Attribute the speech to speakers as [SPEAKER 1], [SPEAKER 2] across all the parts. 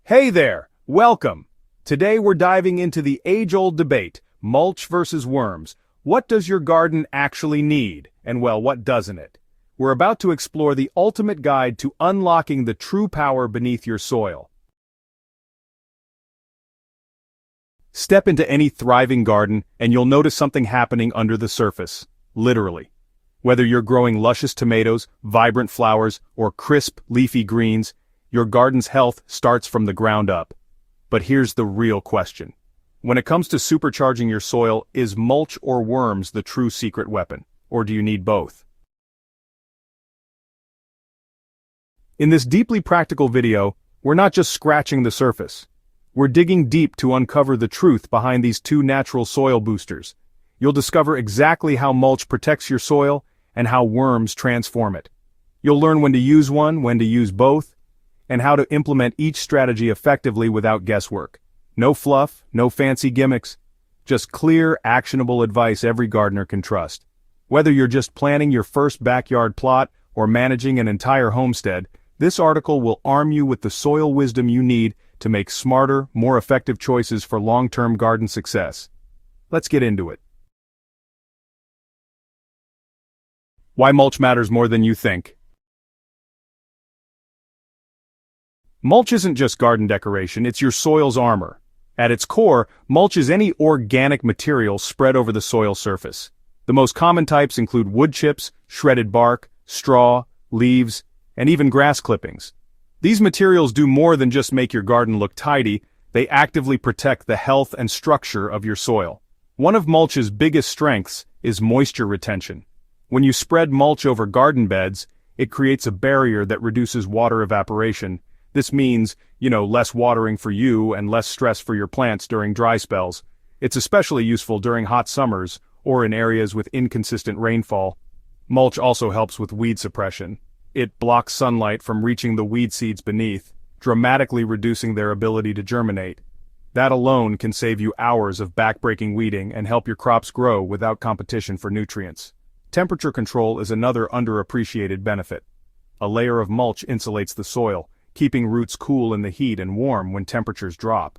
[SPEAKER 1] Hey there, welcome. Today we're diving into the age-old debate, mulch versus worms. What does your garden actually need? And well, what doesn't it? We're about to explore the ultimate guide to unlocking the true power beneath your soil. Step into any thriving garden and you'll notice something happening under the surface, literally. Whether you're growing luscious tomatoes, vibrant flowers, or crisp, leafy greens, your garden's health starts from the ground up. But here's the real question. When it comes to supercharging your soil, is mulch or worms the true secret weapon? Or do you need both? In this deeply practical video, we're not just scratching the surface. We're digging deep to uncover the truth behind these two natural soil boosters. You'll discover exactly how mulch protects your soil and how worms transform it. You'll learn when to use one, when to use both, and how to implement each strategy effectively without guesswork. No fluff, no fancy gimmicks, just clear, actionable advice every gardener can trust. Whether you're just planning your first backyard plot or managing an entire homestead, this article will arm you with the soil wisdom you need to make smarter, more effective choices for long-term garden success. Let's get into it. Why mulch matters more than you think. Mulch isn't just garden decoration, it's your soil's armor. At its core, mulch is any organic material spread over the soil surface. The most common types include wood chips, shredded bark, straw, leaves, and even grass clippings. These materials do more than just make your garden look tidy, they actively protect the health and structure of your soil. One of mulch's biggest strengths is moisture retention. When you spread mulch over garden beds, it creates a barrier that reduces water evaporation. This means, less watering for you and less stress for your plants during dry spells. It's especially useful during hot summers or in areas with inconsistent rainfall. Mulch also helps with weed suppression. It blocks sunlight from reaching the weed seeds beneath, dramatically reducing their ability to germinate. That alone can save you hours of backbreaking weeding and help your crops grow without competition for nutrients. Temperature control is another underappreciated benefit. A layer of mulch insulates the soil, keeping roots cool in the heat and warm when temperatures drop.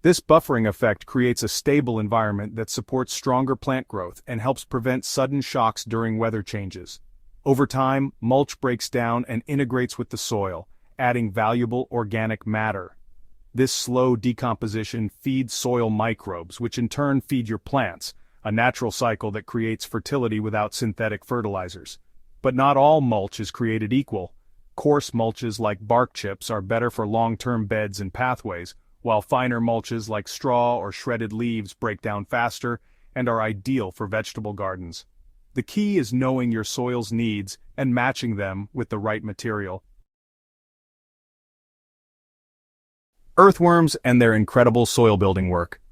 [SPEAKER 1] This buffering effect creates a stable environment that supports stronger plant growth and helps prevent sudden shocks during weather changes. Over time, mulch breaks down and integrates with the soil, adding valuable organic matter. This slow decomposition feeds soil microbes, which in turn feed your plants, a natural cycle that creates fertility without synthetic fertilizers. But not all mulch is created equal. Coarse mulches like bark chips are better for long-term beds and pathways, while finer mulches like straw or shredded leaves break down faster and are ideal for vegetable gardens. The key is knowing your soil's needs and matching them with the right material. Earthworms and their incredible soil-building work.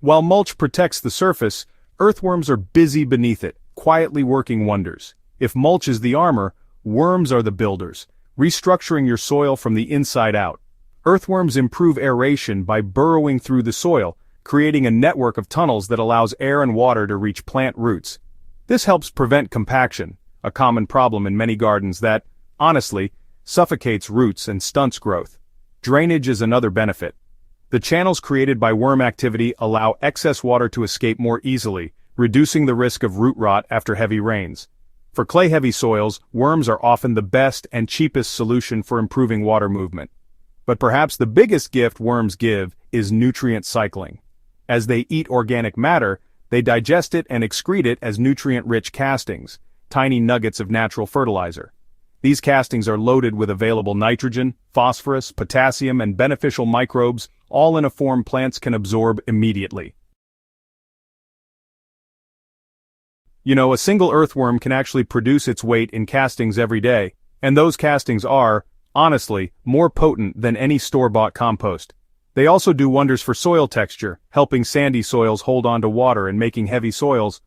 [SPEAKER 1] While mulch protects the surface, earthworms are busy beneath it, quietly working wonders. If mulch is the armor, worms are the builders, restructuring your soil from the inside out. Earthworms improve aeration by burrowing through the soil, creating a network of tunnels that allows air and water to reach plant roots. This helps prevent compaction, a common problem in many gardens that, honestly, suffocates roots and stunts growth. Drainage is another benefit. The channels created by worm activity allow excess water to escape more easily, reducing the risk of root rot after heavy rains. For clay-heavy soils, worms are often the best and cheapest solution for improving water movement. But perhaps the biggest gift worms give is nutrient cycling. As they eat organic matter, they digest it and excrete it as nutrient-rich castings, tiny nuggets of natural fertilizer. These castings are loaded with available nitrogen, phosphorus, potassium, and beneficial microbes, all in a form plants can absorb immediately. A single earthworm can actually produce its weight in castings every day, and those castings are, honestly, more potent than any store-bought compost. They also do wonders for soil texture, helping sandy soils hold on to water and making heavy soils,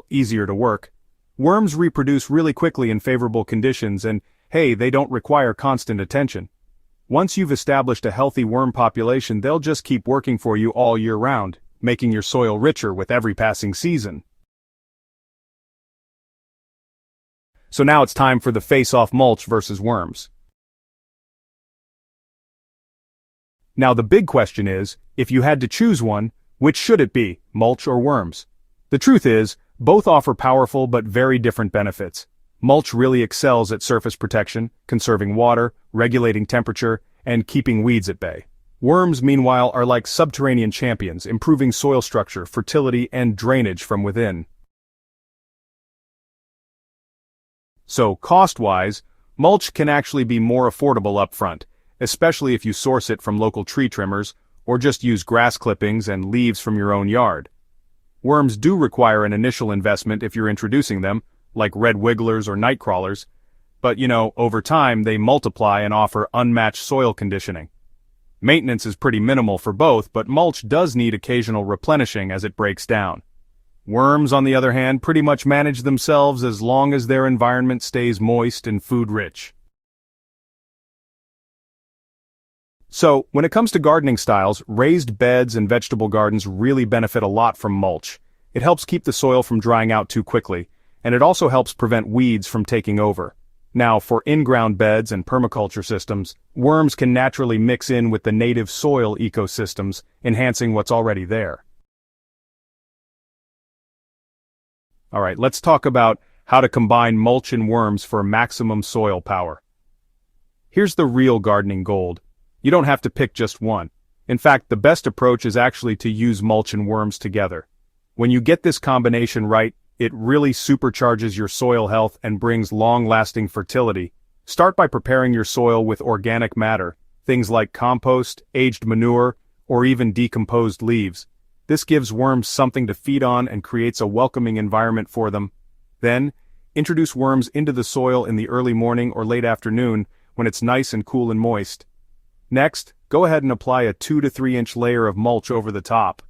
[SPEAKER 1] easier to work. Worms reproduce really quickly in favorable conditions and, hey, they don't require constant attention. Once you've established a healthy worm population, they'll just keep working for you all year round, making your soil richer with every passing season. So now it's time for the face-off mulch versus worms. Now the big question is, if you had to choose one, which should it be, mulch or worms? The truth is, both offer powerful but very different benefits. Mulch really excels at surface protection, conserving water, regulating temperature, and keeping weeds at bay. Worms, meanwhile, are like subterranean champions, improving soil structure, fertility, and drainage from within. So, cost-wise, mulch can actually be more affordable upfront, especially if you source it from local tree trimmers, or just use grass clippings and leaves from your own yard. Worms do require an initial investment if you're introducing them, like red wigglers or night crawlers, but over time they multiply and offer unmatched soil conditioning. Maintenance is pretty minimal for both, but mulch does need occasional replenishing as it breaks down. Worms, on the other hand, pretty much manage themselves as long as their environment stays moist and food-rich. So, when it comes to gardening styles, raised beds and vegetable gardens really benefit a lot from mulch. It helps keep the soil from drying out too quickly, and it also helps prevent weeds from taking over. Now, for in-ground beds and permaculture systems, worms can naturally mix in with the native soil ecosystems, enhancing what's already there. Alright, let's talk about how to combine mulch and worms for maximum soil power. Here's the real gardening gold. You don't have to pick just one. In fact, the best approach is actually to use mulch and worms together. When you get this combination right, it really supercharges your soil health and brings long-lasting fertility. Start by preparing your soil with organic matter, things like compost, aged manure, or even decomposed leaves. This gives worms something to feed on and creates a welcoming environment for them. Then, introduce worms into the soil in the early morning or late afternoon when it's nice and cool and moist. Next, go ahead and apply a 2 to 3 inch layer of mulch over the top.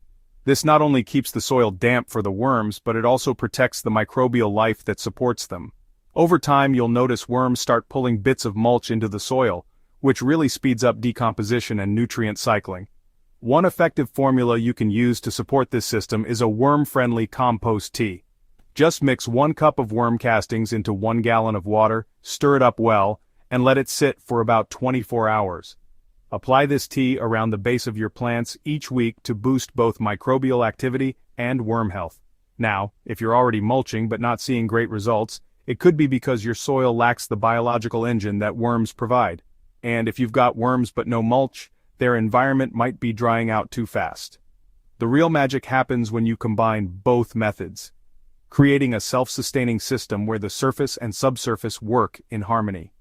[SPEAKER 1] This not only keeps the soil damp for the worms, but it also protects the microbial life that supports them. Over time, you'll notice worms start pulling bits of mulch into the soil, which really speeds up decomposition and nutrient cycling. One effective formula you can use to support this system is a worm-friendly compost tea. Just mix 1 cup of worm castings into 1 gallon of water, stir it up well, and let it sit for about 24 hours. Apply this tea around the base of your plants each week to boost both microbial activity and worm health. Now, if you're already mulching but not seeing great results, it could be because your soil lacks the biological engine that worms provide. And if you've got worms but no mulch, their environment might be drying out too fast. The real magic happens when you combine both methods, creating a self-sustaining system where the surface and subsurface work in harmony.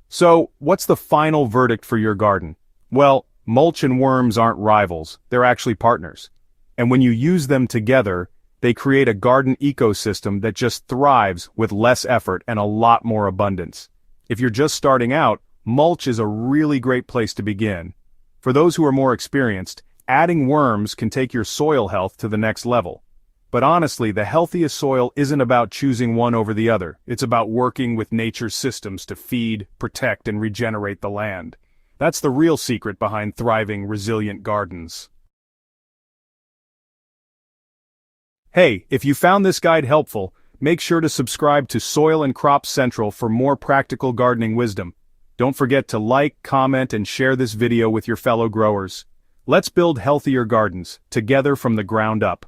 [SPEAKER 1] So, what's the final verdict for your garden? Well, mulch and worms aren't rivals, they're actually partners. And when you use them together, they create a garden ecosystem that just thrives with less effort and a lot more abundance. If you're just starting out, mulch is a really great place to begin. For those who are more experienced, adding worms can take your soil health to the next level. But honestly, the healthiest soil isn't about choosing one over the other. It's about working with nature's systems to feed, protect, and regenerate the land. That's the real secret behind thriving, resilient gardens. Hey, if you found this guide helpful, make sure to subscribe to Soil and Crop Central for more practical gardening wisdom. Don't forget to like, comment, and share this video with your fellow growers. Let's build healthier gardens, together from the ground up.